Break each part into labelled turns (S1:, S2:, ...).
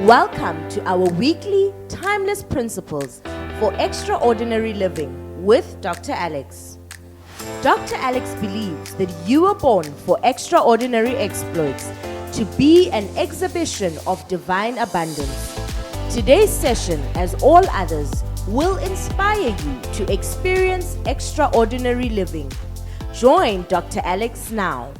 S1: Welcome to our weekly Timeless Principles for Extraordinary Living with Dr. Alex. Dr. Alex believes that you were born for extraordinary exploits, to be an exhibition of divine abundance. Today's session, as all others, will inspire you to experience extraordinary living. Join Dr. Alex now.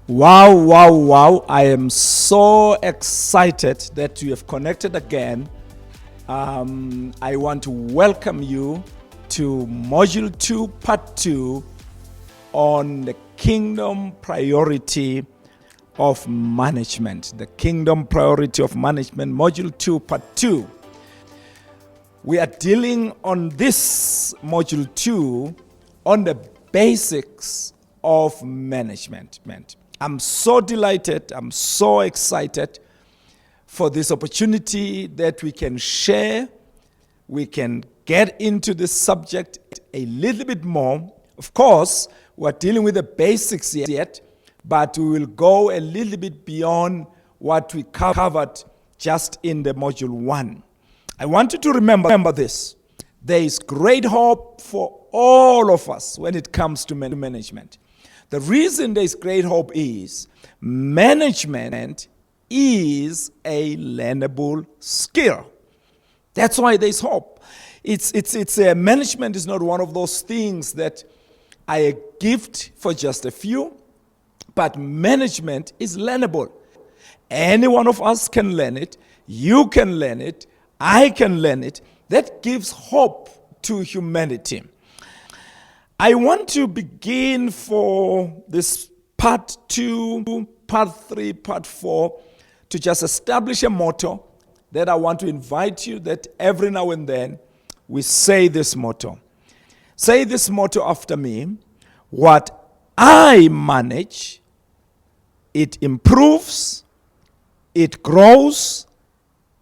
S2: Wow. I am so excited that you have connected again. I want to welcome you to Module 2, Part 2 on the Kingdom Priority of Management. The Kingdom Priority of Management, Module 2, Part 2. We are dealing on this Module 2 on the basics of management. I'm so delighted, I'm so excited for this opportunity that we can share, we can get into this subject a little bit more. Of course, we're dealing with the basics yet, but we will go a little bit beyond what we covered just in the Module 1. I want you to remember this. There is great hope for all of us when it comes to management. The reason there is great hope is management is a learnable skill. That's why there is hope. Management is not one of those things that are a gift for just a few, but management is learnable. Any one of us can learn it. You can learn it. I can learn it. That gives hope to humanity. I want to begin for this part 2, part 3, part 4 to just establish a motto that I want to invite you that every now and then we say this motto. Say this motto after me. What I manage, it improves, it grows,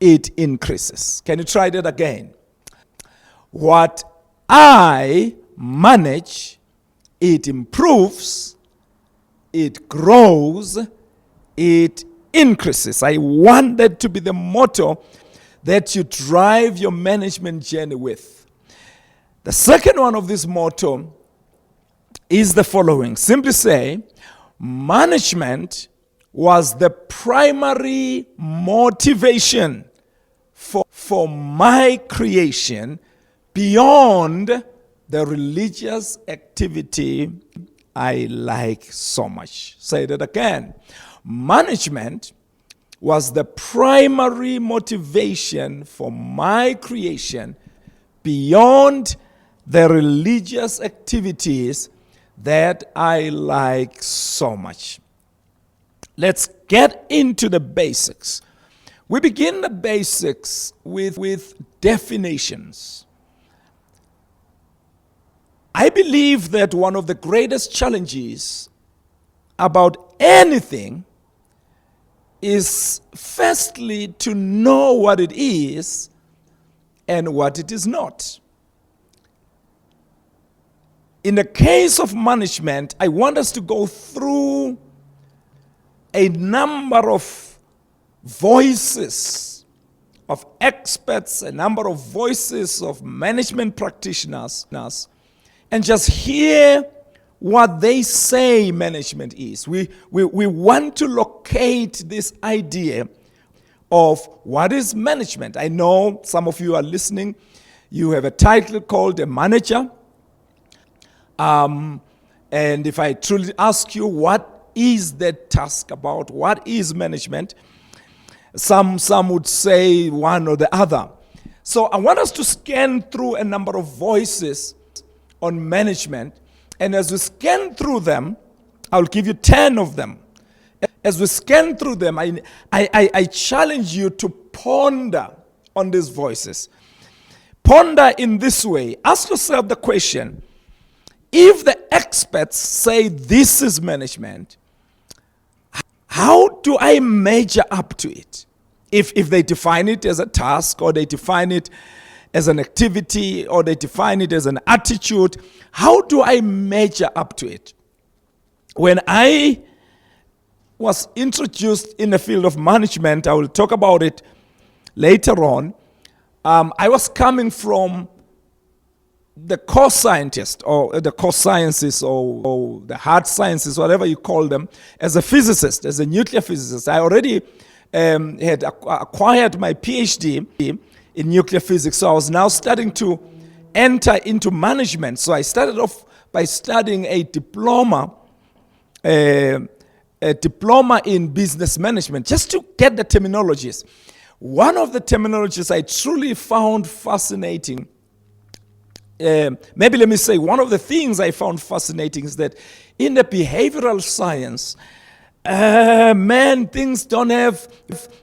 S2: it increases. Can you try that again? What I manage, it improves, it grows, it increases. I want that to be the motto that you drive your management journey with. The second one of this motto is the following. Simply say, management was the primary motivation for my creation beyond the religious activity I like so much. Say that again. Management was the primary motivation for my creation beyond the religious activities that I like so much. Let's get into the basics. We begin the basics with definitions. I believe that one of the greatest challenges about anything is firstly to know what it is and what it is not. In the case of management, I want us to go through a number of voices of experts, a number of voices of management practitioners, and just hear what they say management is. We want to locate this idea of what is management. I know some of you are listening. You have a title called a manager. And if I truly ask you, what is that task about? What is management? Some would say one or the other. So I want us to scan through a number of voices on management, and as we scan through them, I'll give you 10 of them. As we scan through them, I challenge you to ponder on these voices. Ponder in this way. Ask yourself the question, if the experts say this is management, how do I measure up to it? If they define it as a task or they define it as an activity, or they define it as an attitude. How do I measure up to it? When I was introduced in the field of management, I will talk about it later on. I was coming from the core scientist, or the core sciences, or the hard sciences, whatever you call them, as a physicist, as a nuclear physicist. I already had acquired my PhD in nuclear physics, so I was now starting to enter into management. So I started off by studying a diploma in business management, just to get the terminologies. One of the terminologies I truly found fascinating, maybe let me say, one of the things I found fascinating is that in the behavioral science, things don't have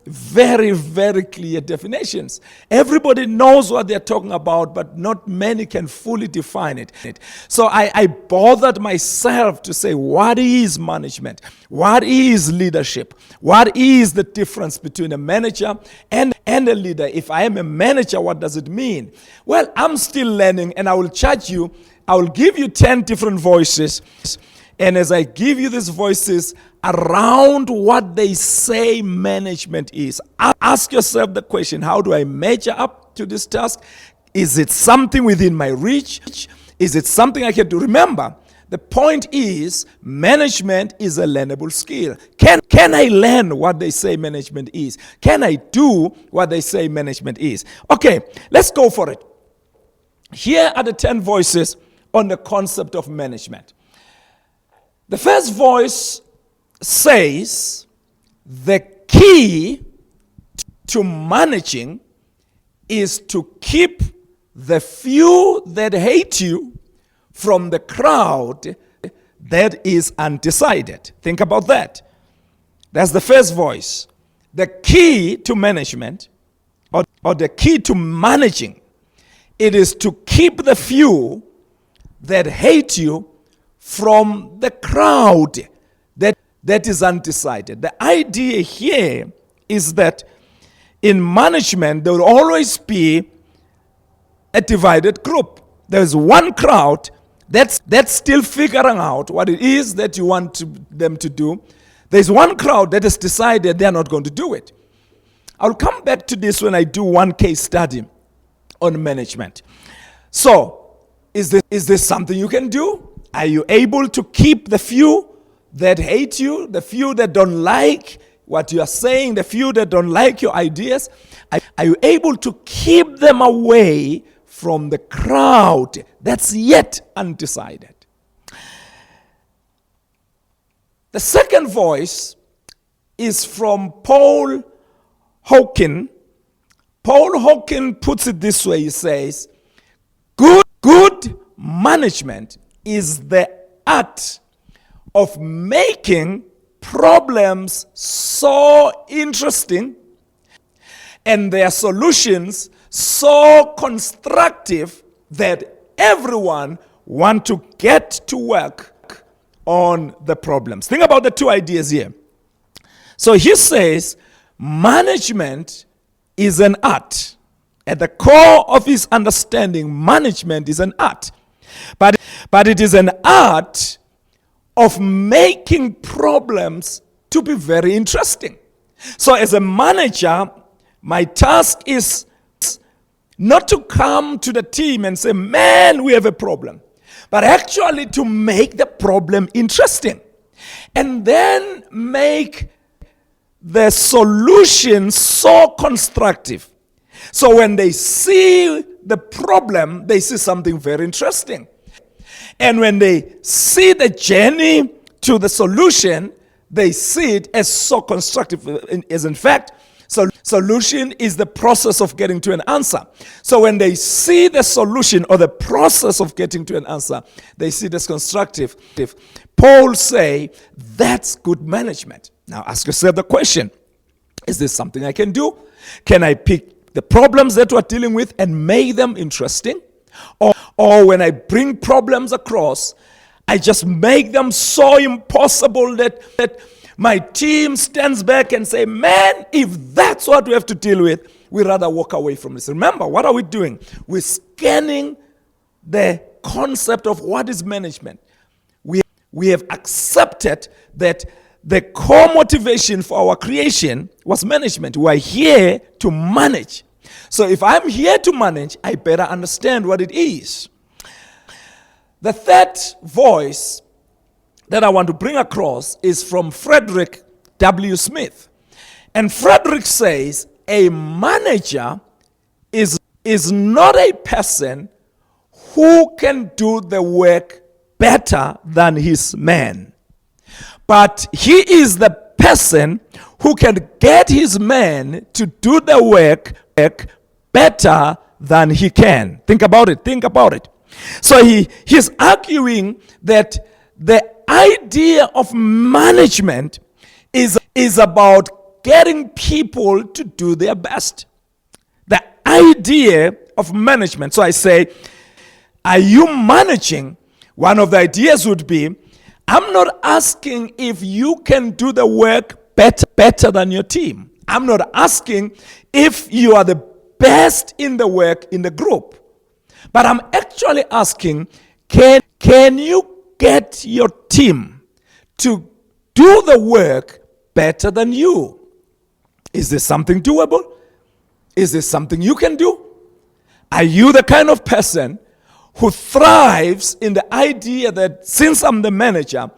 S2: very, very clear definitions. Everybody knows what they're talking about, but not many can fully define it. So I bothered myself to say, what is management? What is leadership? What is the difference between a manager and a leader? If I am a manager, what does it mean? Well, I'm still learning, and I will charge you. I will give you 10 different voices. And as I give you these voices around what they say management is, ask yourself the question, how do I measure up to this task? Is it something within my reach? Is it something I can do? Remember, the point is, management is a learnable skill. Can I learn what they say management is? Can I do what they say management is? Okay, let's go for it. Here are the 10 voices on the concept of management. The first voice says the key to managing is to keep the few that hate you from the crowd that is undecided. Think about that. That's the first voice. The key to management, or the key to managing, it is to keep the few that hate you from the crowd that is undecided. The idea here is that in management, there will always be a divided group. There's one crowd that's still figuring out what it is that you want them to do. There's one crowd that has decided they're not going to do it. I'll come back to this when I do one case study on management. So, is this something you can do? Are you able to keep the few that hate you, the few that don't like what you are saying, the few that don't like your ideas? Are you able to keep them away from the crowd that's yet undecided? The second voice is from Paul Hawken. Paul Hawken puts it this way. He says, good management is the art of making problems so interesting and their solutions so constructive that everyone wants to get to work on the problems. Think about the two ideas here. So he says management is an art. At the core of his understanding, management is an art. But it is an art of making problems to be very interesting. So as a manager, my task is not to come to the team and say, man, we have a problem, but actually to make the problem interesting and then make the solution so constructive. So when they see the problem, they see something very interesting. And when they see the journey to the solution, they see it as so constructive. As in fact, solution is the process of getting to an answer. So when they see the solution or the process of getting to an answer, they see it as constructive. Paul say that's good management. Now ask yourself the question, is this something I can do? Can I pick the problems that we're dealing with and make them interesting? Or when I bring problems across, I just make them so impossible that my team stands back and say, man, if that's what we have to deal with, we rather walk away from this. Remember, what are we doing? We're scanning the concept of what is management. We have accepted that the core motivation for our creation was management. We are here to manage. So if I'm here to manage, I better understand what it is. The third voice that I want to bring across is from Frederick W. Smith. And Frederick says, a manager is not a person who can do the work better than his man, but he is the person who can get his man to do the work better than he can. Think about it. So he's arguing that the idea of management is about getting people to do their best. The idea of management. So I say, are you managing? One of the ideas would be, I'm not asking if you can do the work better than your team. I'm not asking if you are the best in the work in the group. But I'm actually asking, can you get your team to do the work better than you? Is this something doable? Is this something you can do? Are you the kind of person who thrives in the idea that since I'm the manager,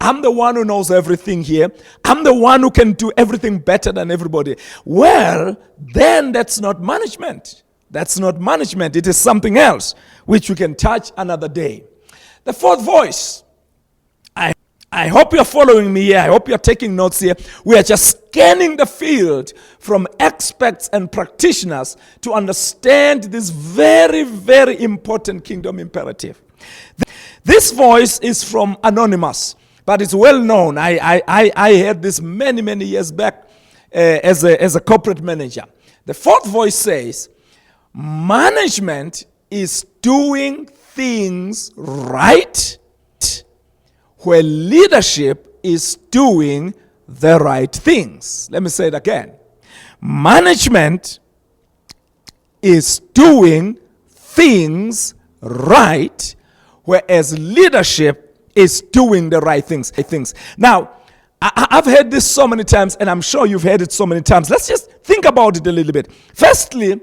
S2: I'm the one who knows everything here. I'm the one who can do everything better than everybody. Well, then that's not management. That's not management. It is something else, which we can touch another day. The fourth voice. I hope you're following me here. I hope you're taking notes here. We are just scanning the field from experts and practitioners to understand this very, very important kingdom imperative. This voice is from Anonymous, but it's well known. I heard this many, many years back as a corporate manager. The fourth voice says, management is doing things right where leadership is doing the right things. Let me say it again. Management is doing things right, whereas leadership is doing the right things. Now, I've heard this so many times, and I'm sure you've heard it so many times. Let's just think about it a little bit. Firstly,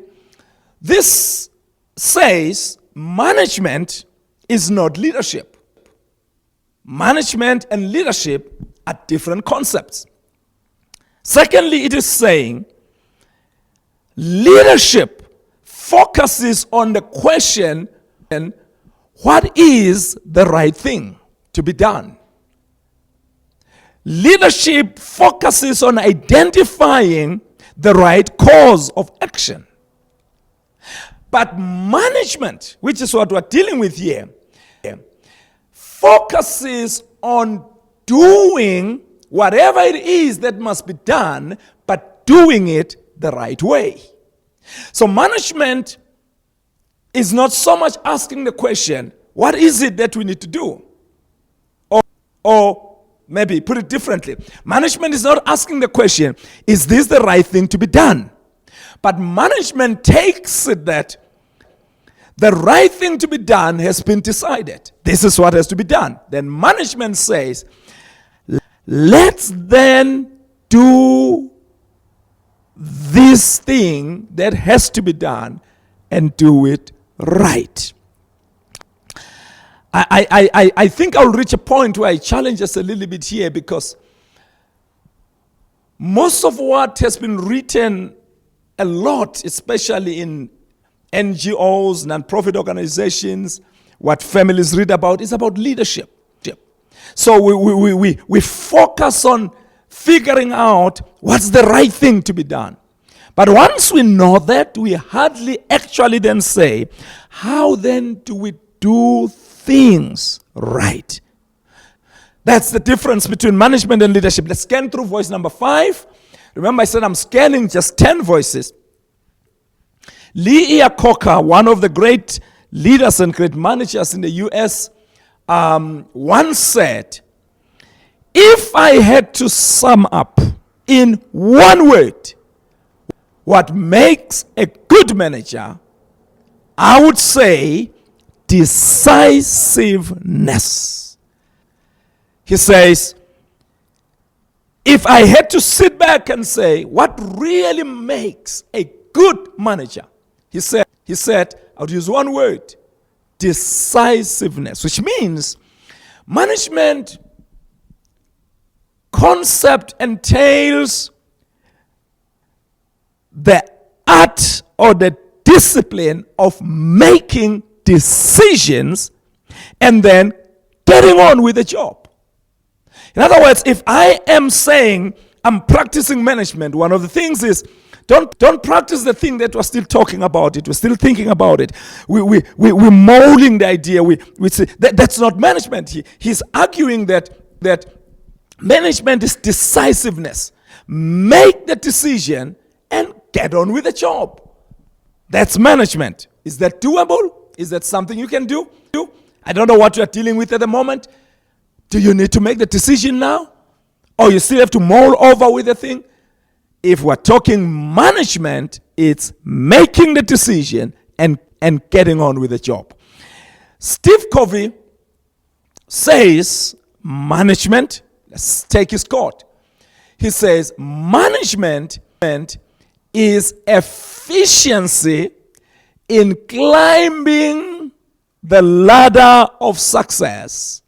S2: this says management is not leadership. Management and leadership are different concepts. Secondly, it is saying leadership focuses on the question, what is the right thing to be done? Leadership focuses on identifying the right cause of action. But management, which is what we're dealing with here, focuses on doing whatever it is that must be done, but doing it the right way. So management is not so much asking the question, what is it that we need to do? Or maybe put it differently. Management is not asking the question, is this the right thing to be done? But management takes it that the right thing to be done has been decided. This is what has to be done. Then management says, let's then do this thing that has to be done and do it right. I think I'll reach a point where I challenge us a little bit here, because most of what has been written a lot, especially in NGOs, non-profit organizations, what families read about, is about leadership. So we focus on figuring out what's the right thing to be done. But once we know that, we hardly actually then say, how then do we do things right? That's the difference between management and leadership. Let's scan through voice number 5. Remember, I said I'm scanning just 10 voices. Lee Iacocca, one of the great leaders and great managers in the U.S., once said, if I had to sum up in one word what makes a good manager, I would say, decisiveness. He says, if I had to sit back and say, what really makes a good manager? He said, I would use one word, decisiveness, which means management concept entails the art or the discipline of making decisions and then getting on with the job. In other words, if I am saying I'm practicing management, one of the things is don't practice the thing that we're still talking about it. We're still thinking about it. We're molding the idea. We say that's not management. He's arguing that management is decisiveness. Make the decision and get on with the job. That's management. Is that doable? Is that something you can do? I don't know what you're dealing with at the moment. Do you need to make the decision now? Or you still have to mull over with the thing? If we're talking management, it's making the decision and getting on with the job. Steve Covey says management, let's take his quote. He says management is efficiency in climbing the ladder of success,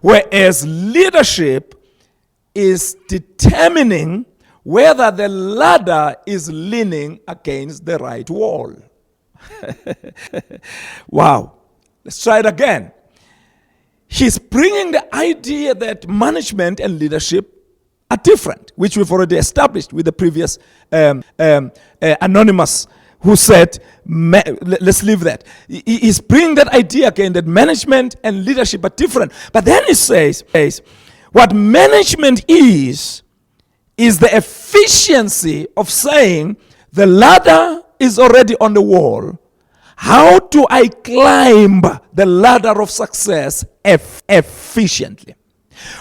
S2: whereas leadership is determining whether the ladder is leaning against the right wall. Wow. Let's try it again. He's bringing the idea that management and leadership are different, which we've already established with the previous anonymous who said, let's leave that. He's bringing that idea again that management and leadership are different. But then he says, what management is the efficiency of saying the ladder is already on the wall. How do I climb the ladder of success efficiently?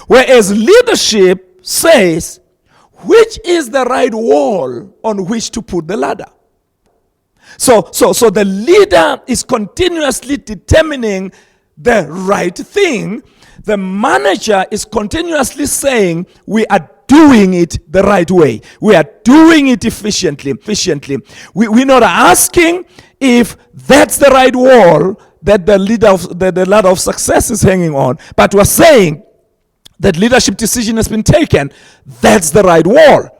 S2: Whereas leadership says, which is the right wall on which to put the ladder? So the leader is continuously determining the right thing. The manager is continuously saying, we are doing it the right way. We are doing it efficiently. We're not asking if that's the right wall that the ladder of success is hanging on, but we're saying that leadership decision has been taken. That's the right wall.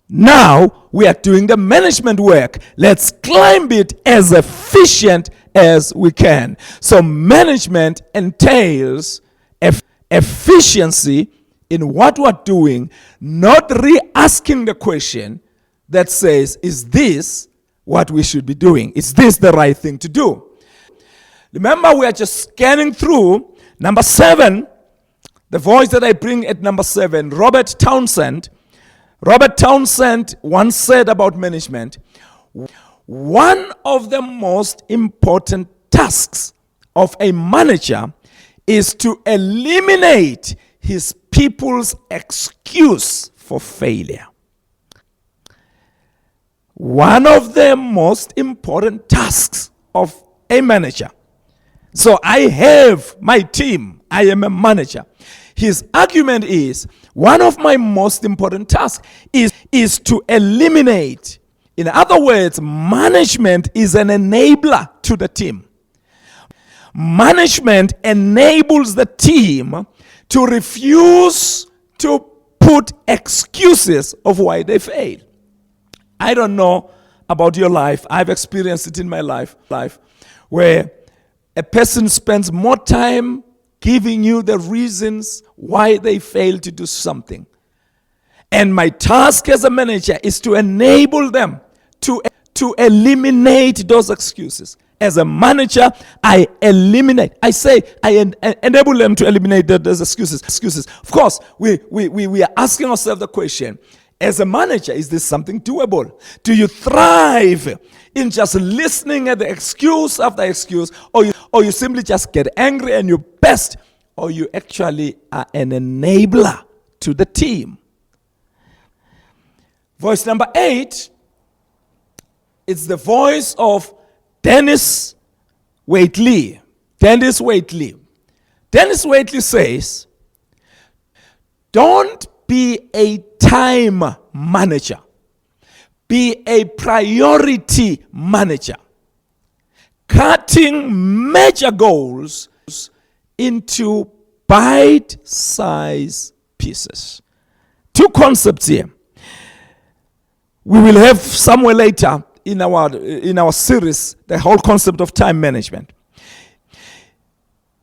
S2: Now we are doing the management work. Let's climb it as efficient as we can. So management entails efficiency in what we're doing, not re-asking the question that says, is this what we should be doing? Is this the right thing to do? Remember, we are just scanning through number 7, the voice that I bring at number 7, Robert Townsend. Robert Townsend once said about management, one of the most important tasks of a manager is to eliminate his people's excuse for failure. One of the most important tasks of a manager. So I have my team. I am a manager. His argument is, one of my most important tasks is to eliminate. In other words, management is an enabler to the team. Management enables the team to refuse to put excuses of why they fail. I don't know about your life. I've experienced it in my life where a person spends more time giving you the reasons why they failed to do something. And my task as a manager is to enable them to eliminate those excuses. As a manager, I enable them to eliminate those excuses. Of course, we are asking ourselves the question, as a manager, is this something doable? Do you thrive in just listening at the excuse after excuse, or you simply just get angry and you best, or you actually are an enabler to the team? Voice number 8 It's the voice of Dennis Waitley. Dennis Waitley. Dennis Waitley says, don't be a time manager. Be a priority manager. Cutting major goals into bite-sized pieces. Two concepts here. We will have somewhere later in our series the whole concept of time management.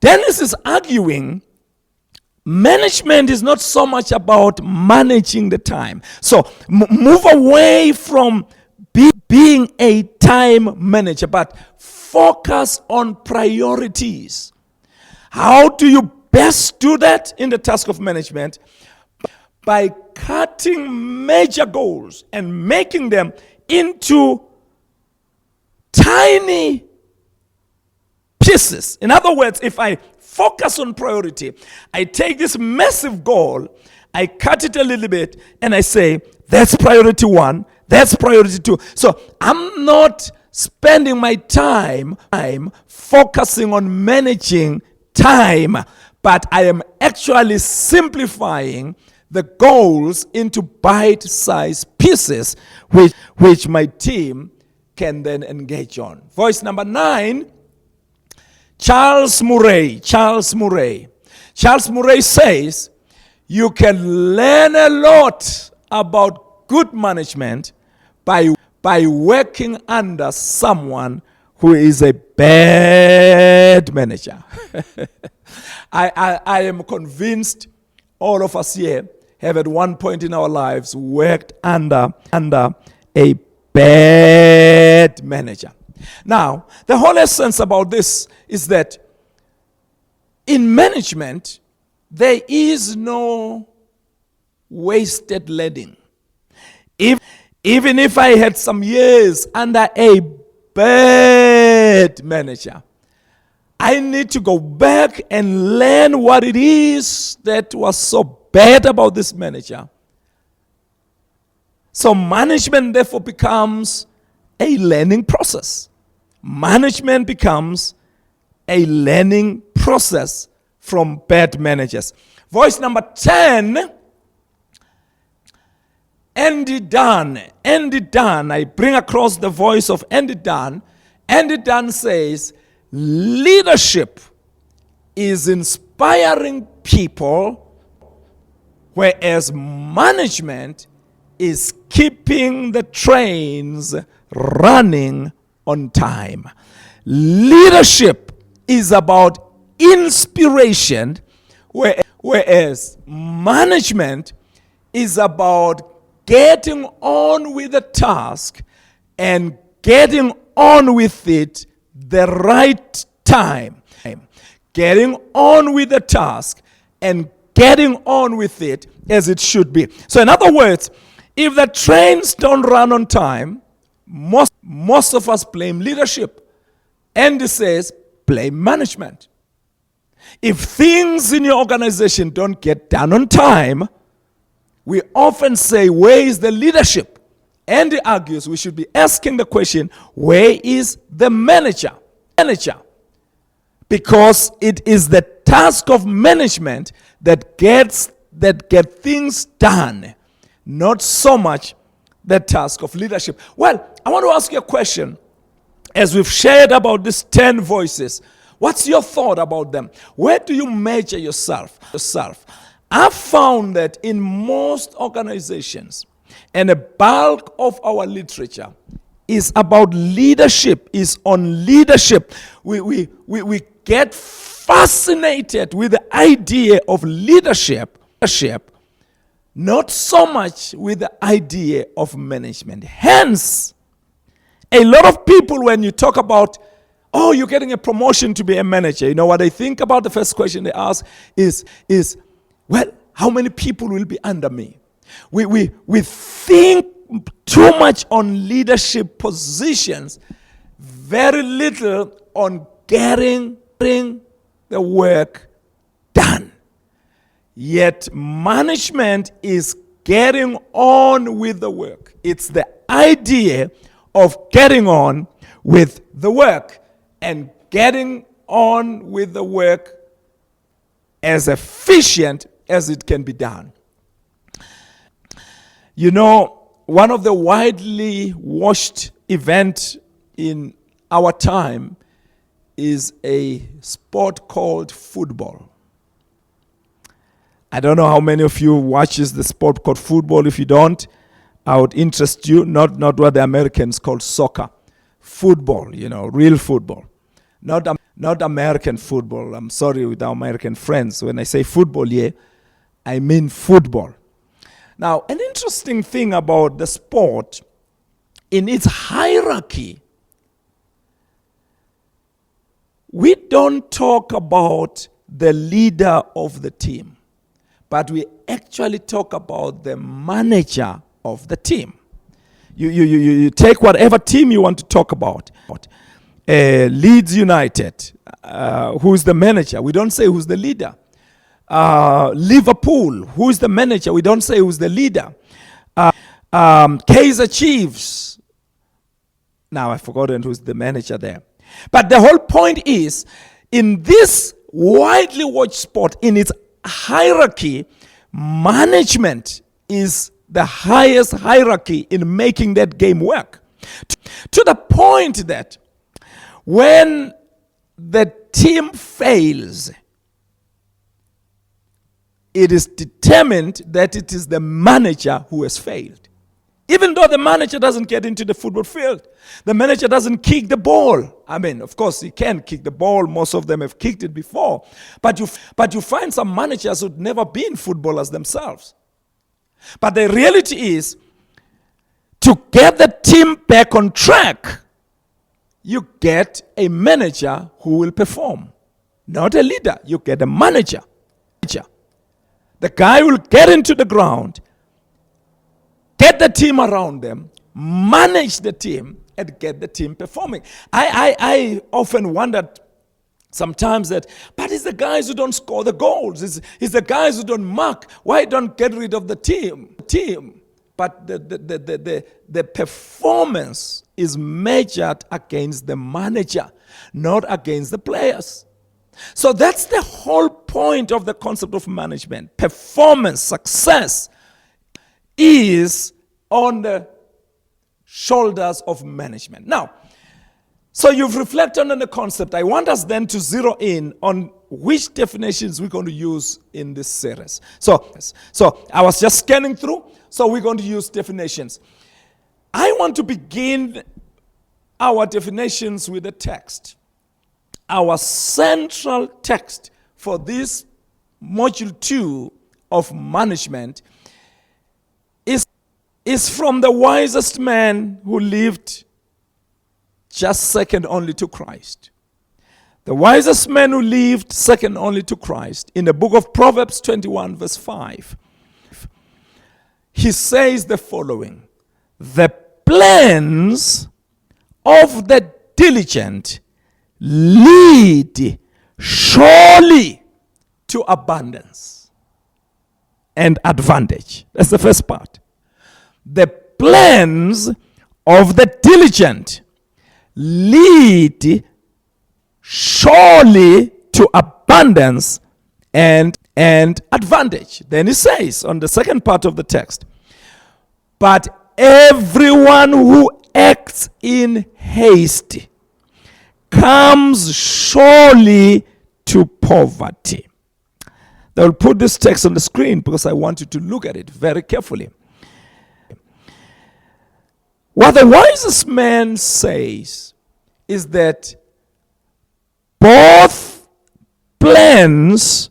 S2: Dennis is arguing management is not so much about managing the time. So move away from being a time manager, but focus on priorities. How do you best do that in the task of management? By cutting major goals and making them into tiny pieces. In other words, if I focus on priority, I take this massive goal, I cut it a little bit, and I say, that's priority 1, that's priority 2. So I'm not spending my time focusing on managing time, but I am actually simplifying the goals into bite-sized pieces, which my team can then engage on. Voice number 9, Charles Murray. Charles Murray says, you can learn a lot about good management by working under someone who is a bad manager. I am convinced all of us here have at one point in our lives worked under a bad manager. Now, the whole essence about this is that in management, there is no wasted learning. Even if I had some years under a bad manager, I need to go back and learn what it is that was so bad about this manager. So management therefore becomes a learning process. Management becomes a learning process from bad managers. Voice number 10, Andy Dunn. Andy Dunn, I bring across the voice of Andy Dunn. Andy Dunn says, leadership is inspiring people, whereas management is keeping the trains running on time. Leadership is about inspiration, whereas management is about getting on with the task and getting on with it the right time. Getting on with the task and getting on with it as it should be. So in other words, if the trains don't run on time, most of us blame leadership. Andy says, blame management. If things in your organization don't get done on time, we often say, where is the leadership? Andy argues we should be asking the question, where is the manager? Because it is the task of management that get things done, not so much the task of leadership. Well, I want to ask you a question. As we've shared about these 10 voices, what's your thought about them? Where do you measure yourself? I've found that in most organizations, and a bulk of our literature is about leadership, is on leadership. We get fascinated with the idea of leadership, not so much with the idea of management. Hence, a lot of people, when you talk about, oh, you're getting a promotion to be a manager, you know what they think about? The first question they ask is well, how many people will be under me? We think too much on leadership positions, very little on getting the work done. Yet management is getting on with the work. It's the idea of getting on with the work and getting on with the work as efficient as it can be done. You know, one of the widely watched events in our time is a sport called football. I don't know how many of you watches the sport called football. If you don't, I would interest you, not what the Americans call soccer. Football, you know, real football. Not American football. I'm sorry with our American friends. When I say football here, I mean football. Now, an interesting thing about the sport, in its hierarchy, we don't talk about the leader of the team, but we actually talk about the manager of the team. You take whatever team you want to talk about. Leeds United, who's the manager? We don't say who's the leader. Liverpool, who's the manager? We don't say who's the leader. Kaizer Chiefs. Now I've forgotten who's the manager there. But the whole point is, in this widely watched sport, in its hierarchy, management is the highest hierarchy in making that game work. To the point that when the team fails, it is determined that it is the manager who has failed. Even though the manager doesn't get into the football field, the manager doesn't kick the ball. I mean, of course, he can kick the ball. Most of them have kicked it before. But you find some managers who've never been footballers themselves. But the reality is, to get the team back on track, you get a manager who will perform. Not a leader, you get a manager. The guy will get into the ground, get the team around them, manage the team, and get the team performing. I often wondered sometimes that, but it's the guys who don't score the goals. It's the guys who don't mark. Why don't get rid of the team? But the performance is measured against the manager, not against the players. So that's the whole point of the concept of management. Performance, success is on the shoulders of management. Now, so you've reflected on the concept. I want us then to zero in on which definitions we're going to use in this series. So I was just scanning through, so we're going to use definitions. I want to begin our definitions with a text. Our central text for this module 2 of management is from the wisest man who lived just second only to Christ. The wisest man who lived second only to Christ, in the book of Proverbs 21 verse 5, he says the following: the plans of the diligent lead surely to abundance and advantage. That's the first part. The plans of the diligent lead surely to abundance and advantage. Then he says on the second part of the text, but everyone who acts in haste comes surely to poverty. They'll put this text on the screen because I want you to look at it very carefully. What the wisest man says is that both plans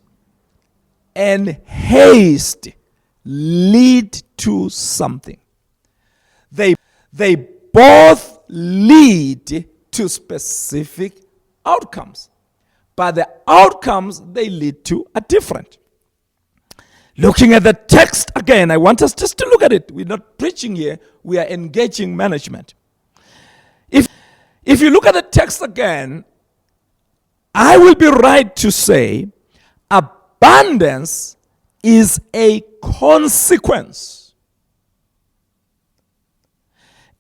S2: and haste lead to something. They both lead to specific outcomes, but the outcomes they lead to are different. Looking at the text again, I want us just to look at it. We're not preaching here, we are engaging management. If you look at the text again, I will be right to say abundance is a consequence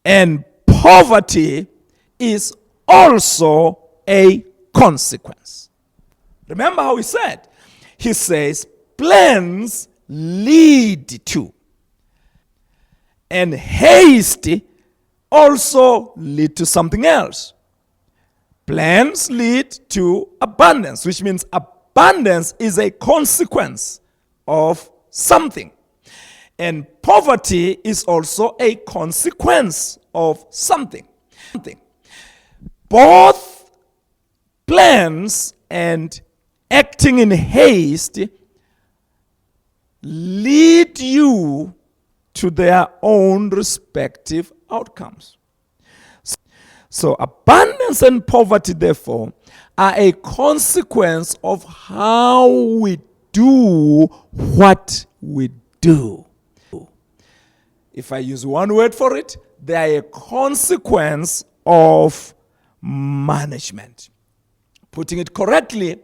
S2: and poverty is also a consequence. Remember how he said? He says, plans lead to, and haste also lead to something else. Plans lead to abundance, which means abundance is a consequence of something. And poverty is also a consequence of something. Both plans and acting in haste lead you to their own respective outcomes. So abundance and poverty, therefore, are a consequence of how we do what we do. If I use one word for it, they are a consequence of management. Putting it correctly,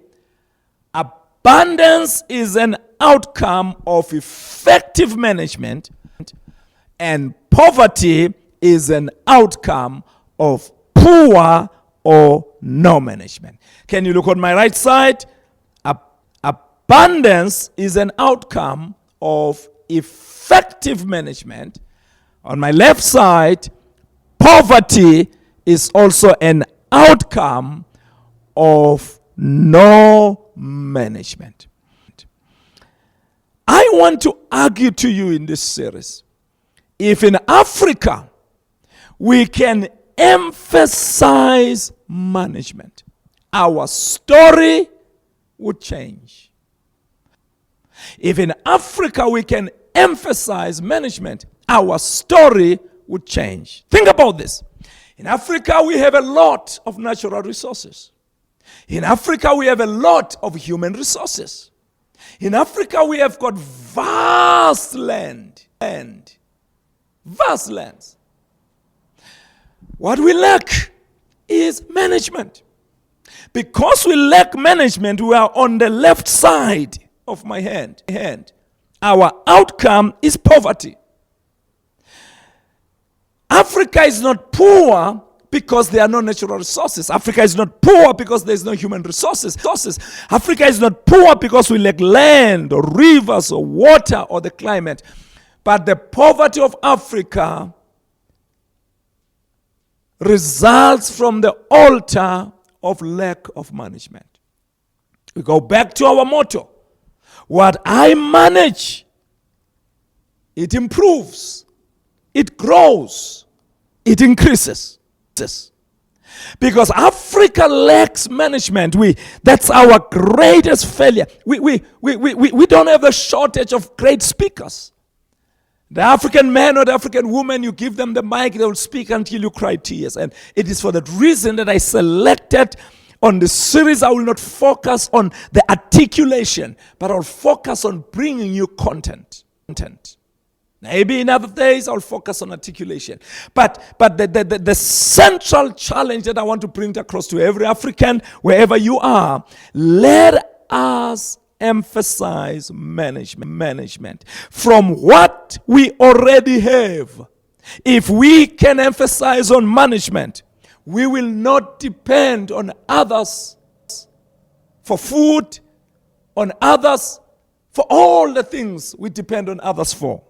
S2: abundance is an outcome of effective management, and poverty is an outcome of poor or no management. Can you look on my right side? Abundance is an outcome of effective management. On my left side, poverty is also an outcome of no management. I want to argue to you in this series, if in Africa we can emphasize management, our story would change. If in Africa we can emphasize management, our story would change. Think about this. In Africa we have a lot of natural resources. In Africa we have a lot of human resources. In Africa we have got vast land. Vast lands. What we lack is management. Because we lack management, we are on the left side of my hand. Our outcome is poverty. Africa is not poor because there are no natural resources. Africa is not poor because there is no human resources. Africa is not poor because we lack land or rivers or water or the climate. But the poverty of Africa results from the altar of lack of management. We go back to our motto. What I manage, it improves, it grows, it increases. Because Africa lacks management. That's our greatest failure. We don't have a shortage of great speakers. The African man or the African woman, you give them the mic, they will speak until you cry tears. And it is for that reason that I selected on the series, I will not focus on the articulation, but I'll focus on bringing you content. Maybe in other days, I'll focus on articulation. But the central challenge that I want to bring across to every African, wherever you are, let us emphasize management from what we already have. If we can emphasize on management, we will not depend on others for food, on others for all the things we depend on others for.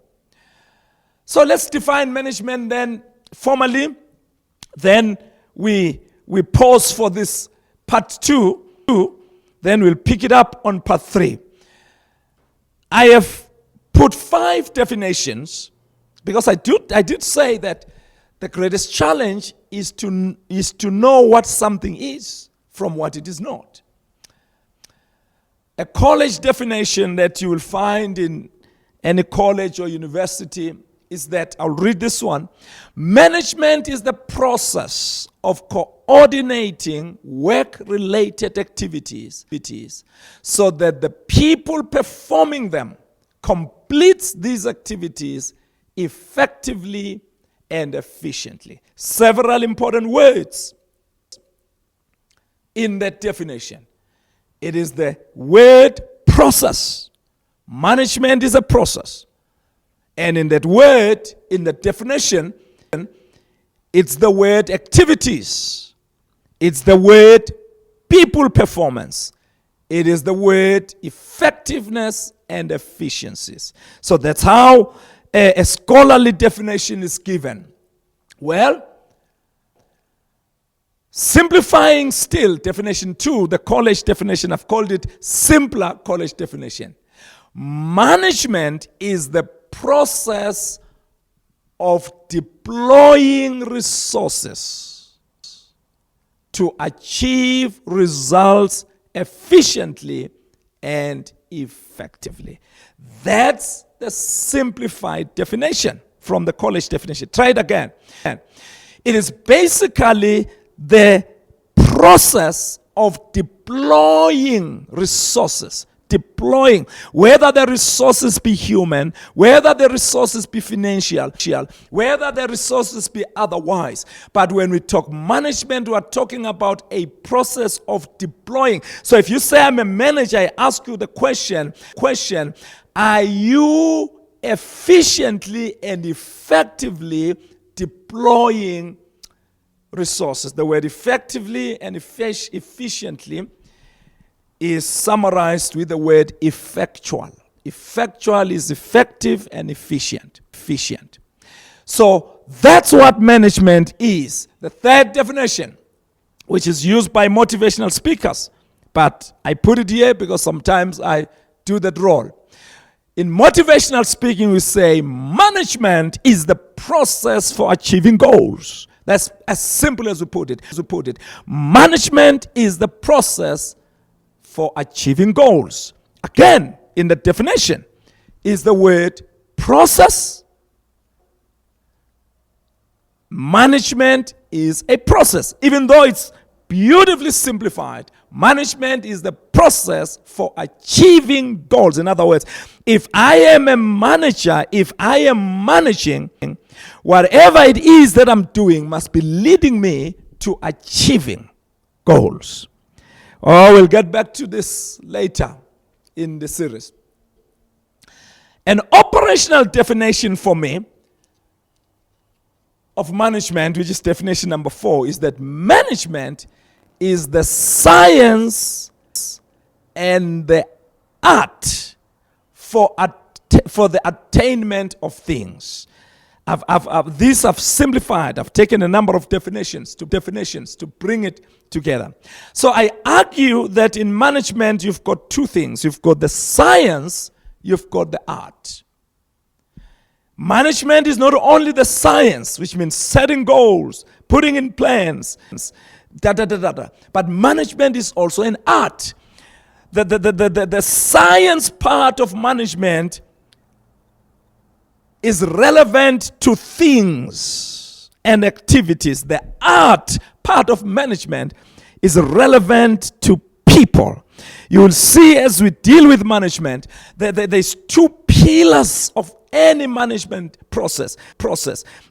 S2: So let's define management then formally. Then we pause for this part 2. Then we'll pick it up on part 3. I have put 5 definitions because I did say that the greatest challenge is to know what something is from what it is not. A college definition that you will find in any college or university is that, I'll read this one. Management is the process of coordinating work-related activities so that the people performing them completes these activities effectively and efficiently. Several important words in that definition. It is the word process. Management is a process. And in that word, in the definition, It's the word activities. It's the word people performance. It is the word effectiveness and efficiencies. So that's how a scholarly definition is given. Well, simplifying still, definition 2, the college definition, I've called it simpler college definition. Management is the process of deploying resources to achieve results efficiently and effectively. That's the simplified definition from the college definition. Try it again. It is basically the process of deploying resources. Deploying, whether the resources be human, whether the resources be financial, whether the resources be otherwise. But when we talk management, we are talking about a process of deploying. So if you say I'm a manager, I ask you the question, are you efficiently and effectively deploying resources? The word effectively and efficiently is summarized with the word effectual. Effectual is effective and efficient. So that's what management is. The third definition, which is used by motivational speakers, but I put it here because sometimes I do that role. In motivational speaking, we say management is the process for achieving goals. That's as simple as we put it. Management is the process for achieving goals. Again, in the definition, is the word process. Management is a process. Even though it's beautifully simplified, management is the process for achieving goals. In other words, if I am a manager, if I am managing, whatever it is that I'm doing must be leading me to achieving goals. Oh, we'll get back to this later in the series. An operational definition for me of management, which is definition number 4, is that management is the science and the art for the attainment of things. I've simplified. I've taken a number of definitions to bring it together. So I argue that in management you've got two things. You've got the science, you've got the art. Management is not only the science, which means setting goals, putting in plans, but management is also an art. The science part of management is relevant to things and activities. The art part of management is relevant to people. You will see as we deal with management that there's two pillars of any management process.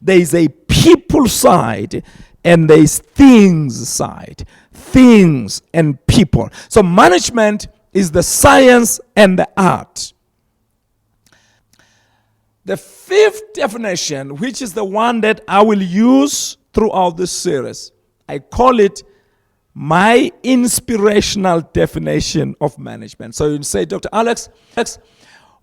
S2: There is a people side and there is things side. Things and people. So management is the science and the art. The fifth definition, which is the one that I will use throughout this series, I call it my inspirational definition of management. So you say, Dr. Alex,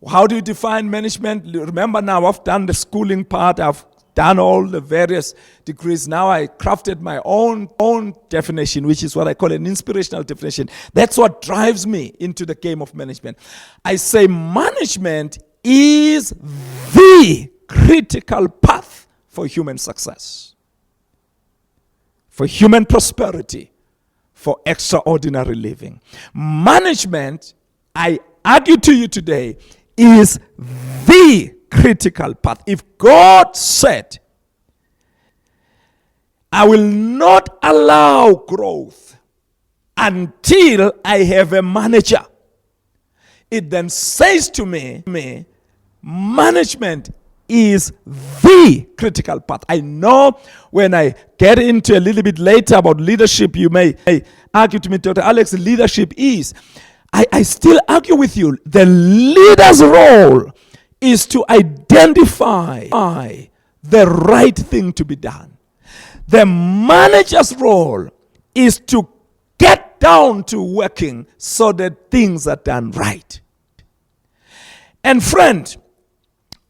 S2: how do you define management? Remember now, I've done the schooling part. I've done all the various degrees. Now I crafted my own definition, which is what I call an inspirational definition. That's what drives me into the game of management. I say management is the critical path for human success, for human prosperity, for extraordinary living. Management, I argue to you today, is the critical path. If God said, I will not allow growth until I have a manager, it then says to me, management is the critical path. I know when I get into a little bit later about leadership, you may argue to me, Dr. Alex, leadership is. I still argue with you. The leader's role is to identify the right thing to be done. The manager's role is to get down to working so that things are done right. And friend,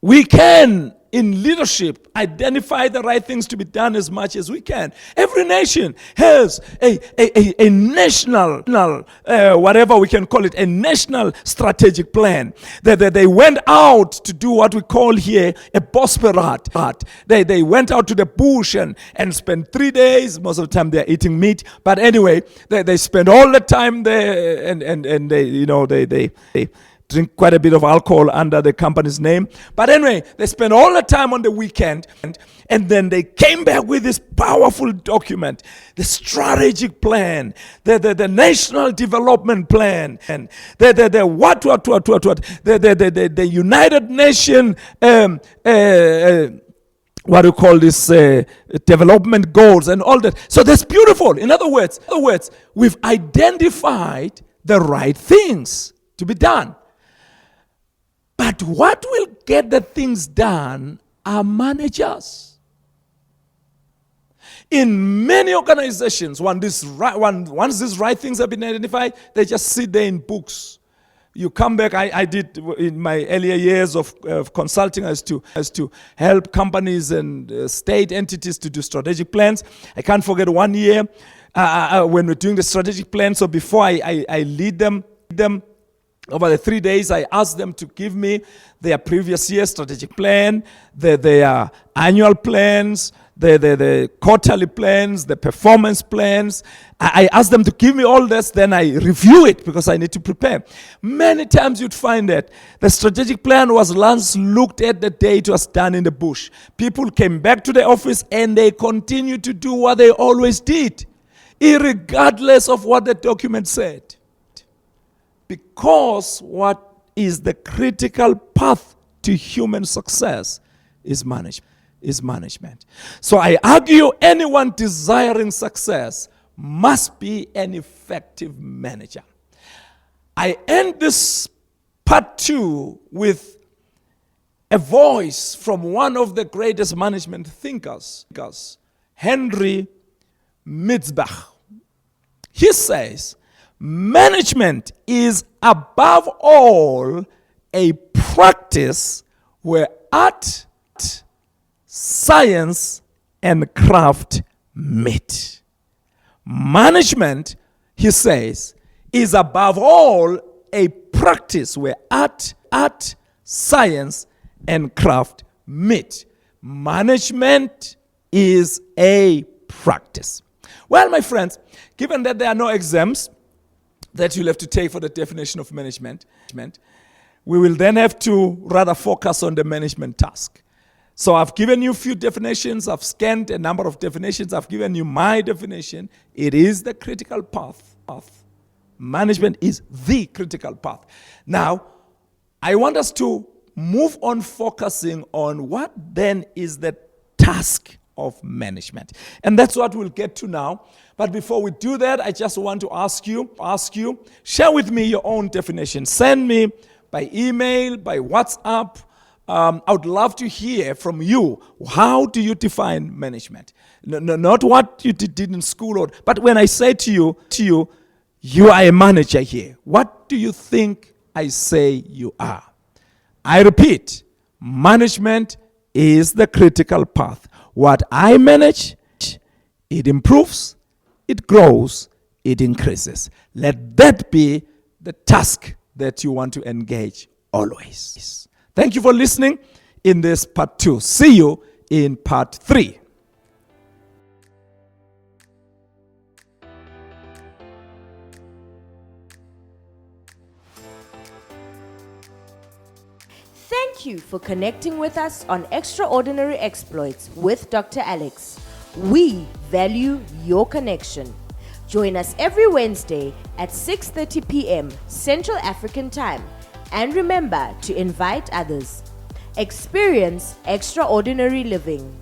S2: we can, in leadership, identify the right things to be done as much as we can. Every nation has a national, whatever we can call it, a national strategic plan. They went out to do what we call here a bosperat. They went out to the bush and spent 3 days. Most of the time they're eating meat. But anyway, they spend all the time there and they drink quite a bit of alcohol under the company's name. But anyway, they spent all the time on the weekend, and then they came back with this powerful document, the strategic plan, the national development plan, and the United Nations what do you call this, development goals and all that. So that's beautiful. In other words, we've identified the right things to be done. But what will get the things done are managers. In many organizations, once these right things have been identified, they just sit there in books. You come back, I did in my earlier years of consulting as to help companies and state entities to do strategic plans. I can't forget one year when we're doing the strategic plan. So before I lead them, over the 3 days, I asked them to give me their previous year's strategic plan, their annual plans, the quarterly plans, the performance plans. I asked them to give me all this, then I review it because I need to prepare. Many times you'd find that the strategic plan was last looked at the day it was done in the bush. People came back to the office and they continued to do what they always did, irregardless of what the document said. Because what is the critical path to human success is management. So I argue anyone desiring success must be an effective manager. I end this part 2 with a voice from one of the greatest management thinkers, Henry Mitzbach. He says, management is above all a practice where art, science, and craft meet. Management, he says, is above all a practice where art, science, and craft meet. Management is a practice. Well, my friends, given that there are no exams that you'll have to take for the definition of management, we will then have to rather focus on the management task. So I've given you a few definitions. I've scanned a number of definitions. I've given you my definition. It is the critical path. Management is the critical path. Now, I want us to move on focusing on what then is the task of management. And that's what we'll get to now. But before we do that, I just want to ask you, share with me your own definition. Send me by email, by WhatsApp. I would love to hear from you. How do you define management? No, not what you did in school, but when I say to you, you are a manager here. What do you think I say you are? I repeat, management is the critical path. What I manage, it improves, it grows, it increases. Let that be the task that you want to engage always. Thank you for listening in this part 2. See you in part 3.
S1: Thank you for connecting with us on Extraordinary Exploits with Dr. Alex. We value your connection. Join us every Wednesday at 6:30 p.m. Central African Time. And remember to invite others. Experience extraordinary living.